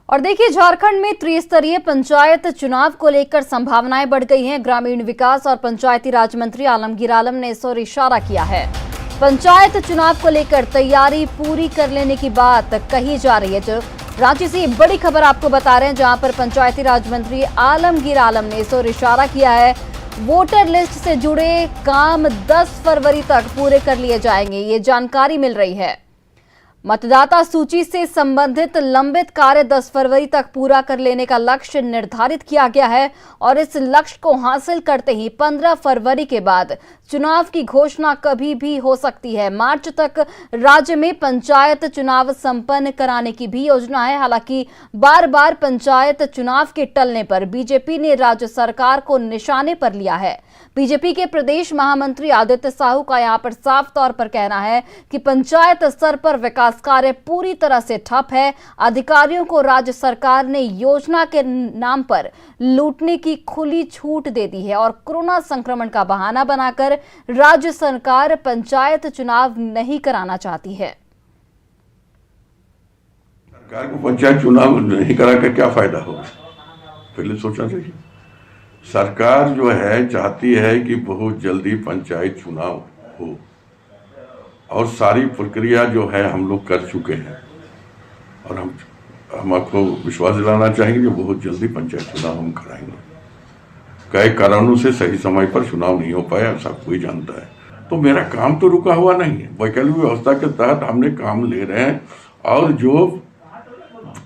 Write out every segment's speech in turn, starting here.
और देखिए, झारखंड में त्रिस्तरीय पंचायत चुनाव को लेकर संभावनाएं बढ़ गई हैं। ग्रामीण विकास और पंचायती राज मंत्री आलमगीर आलम ने इस ओर इशारा किया है। पंचायत चुनाव को लेकर तैयारी पूरी कर लेने की बात कही जा रही है। जो रांची से बड़ी खबर आपको बता रहे हैं, जहां पर पंचायती राज मंत्री आलमगीर आलम ने इस ओर इशारा किया है। वोटर लिस्ट से जुड़े काम 10 फरवरी तक पूरे कर लिए जाएंगे, ये जानकारी मिल रही है। मतदाता सूची से संबंधित लंबित कार्य 10 फरवरी तक पूरा कर लेने का लक्ष्य निर्धारित किया गया है और इस लक्ष्य को हासिल करते ही 15 फरवरी के बाद चुनाव की घोषणा कभी भी हो सकती है। मार्च तक राज्य में पंचायत चुनाव संपन्न कराने की भी योजना है। हालांकि बार बार पंचायत चुनाव के टलने पर बीजेपी ने राज्य सरकार को निशाने पर लिया है। बीजेपी के प्रदेश महामंत्री आदित्य साहू का यहां पर साफ तौर पर कहना है कि पंचायत स्तर पर विकास कार्य पूरी तरह से ठप है। अधिकारियों को राज्य सरकार ने योजना के नाम पर लूटने की खुली छूट दे दी है और कोरोना संक्रमण का बहाना बनाकर राज्य सरकार पंचायत चुनाव नहीं कराना चाहती है। सरकार को पंचायत चुनाव नहीं कराकर क्या फायदा होगा, पहले सोचना चाहिए। सरकार जो है चाहती है कि बहुत जल्दी पंचायत चुनाव हो और सारी प्रक्रिया जो है हम लोग कर चुके हैं और हम आपको विश्वास दिलाना चाहेंगे कि बहुत जल्दी पंचायत चुनाव हम कराएंगे। कई कारणों से सही समय पर चुनाव नहीं हो पाया, सब कोई जानता है। तो मेरा काम तो रुका हुआ नहीं है। वैकल्पिक व्यवस्था के तहत हमने काम ले रहे हैं और जो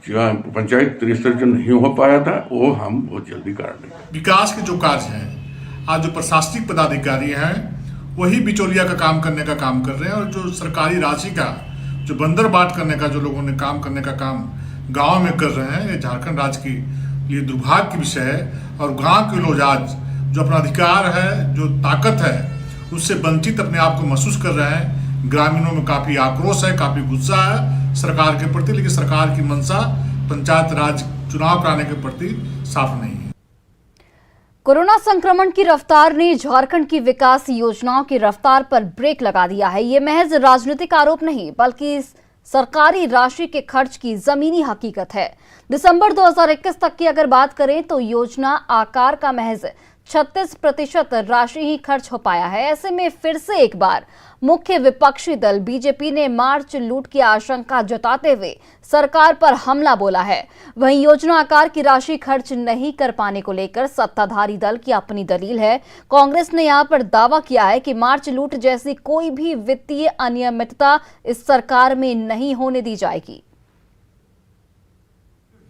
पंचायत त्रिस्तर जो नहीं हो पाया था वो हम बहुत जल्दी करा देंगे। विकास के जो कार्य हैं, आज जो प्रशासनिक पदाधिकारी हैं वही बिचौलिया का काम करने का काम कर रहे हैं और जो सरकारी राशि का जो बंदर बाट करने का जो लोगों ने काम करने का काम गांव में कर रहे हैं, ये झारखंड राज्य की लिए दुर्भाग्य की विषय है। और गांव के लोग आज जो अपना अधिकार है, जो ताकत है, उससे वंचित अपने आप को महसूस कर रहे हैं। ग्रामीणों में काफ़ी आक्रोश है, काफ़ी गुस्सा है सरकार के प्रति, लेकिन सरकार की मंशा पंचायत राज चुनाव कराने के प्रति साफ नहीं है। कोरोना संक्रमण की रफ्तार ने झारखंड की विकास योजनाओं की रफ्तार पर ब्रेक लगा दिया है। ये महज राजनीतिक आरोप नहीं, बल्कि सरकारी राशि के खर्च की जमीनी हकीकत है। दिसंबर 2021 तक की अगर बात करें तो योजना आकार का महज 36% राशि ही खर्च हो पाया है। ऐसे में फिर से एक बार मुख्य विपक्षी दल बीजेपी ने मार्च लूट की आशंका जताते हुए सरकार पर हमला बोला है। वहीं योजना आकार की राशि खर्च नहीं कर पाने को लेकर सत्ताधारी दल की अपनी दलील है। कांग्रेस ने यहां पर दावा किया है कि मार्च लूट जैसी कोई भी वित्तीय अनियमितता इस सरकार में नहीं होने दी जाएगी।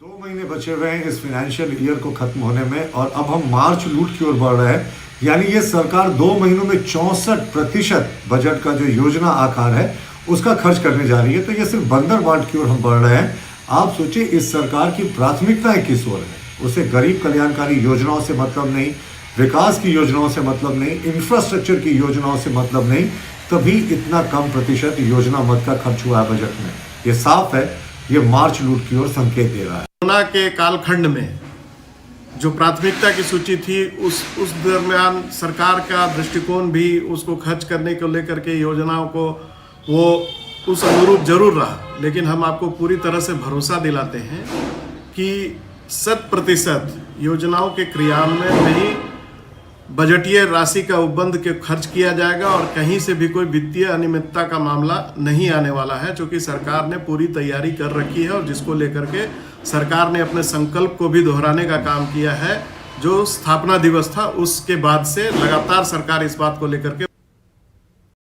2 महीने बचे हुए हैं इस फाइनेंशियल ईयर को खत्म होने में और अब हम मार्च लूट की ओर बढ़ रहे हैं। यानी ये सरकार 2 महीनों में 64% बजट का जो योजना आकार है उसका खर्च करने जा रही है। तो ये सिर्फ बंदर बाट की ओर हम बढ़ रहे हैं। आप सोचिए, इस सरकार की प्राथमिकताएं किस ओर है। उसे गरीब कल्याणकारी योजनाओं से मतलब नहीं, विकास की योजनाओं से मतलब नहीं, इंफ्रास्ट्रक्चर की योजनाओं से मतलब नहीं, तभी इतना कम प्रतिशत योजना मद का खर्च हुआ है बजट में। ये साफ है, ये मार्च लूट की ओर संकेत दे रहा है। कोरोना के कालखंड में जो प्राथमिकता की सूची थी उस दरमियान सरकार का दृष्टिकोण भी उसको खर्च करने को लेकर के योजनाओं को वो उस अनुरूप जरूर रहा, लेकिन हम आपको पूरी तरह से भरोसा दिलाते हैं कि 100% योजनाओं के क्रियान्वयन में ही बजटीय राशि का उपबंध के खर्च किया जाएगा और कहीं से भी कोई वित्तीय अनियमितता का मामला नहीं आने वाला है, क्योंकि सरकार ने पूरी तैयारी कर रखी है और जिसको लेकर के सरकार ने अपने संकल्प को भी दोहराने का काम किया है। जो स्थापना दिवस था उसके बाद से लगातार सरकार इस बात को लेकर के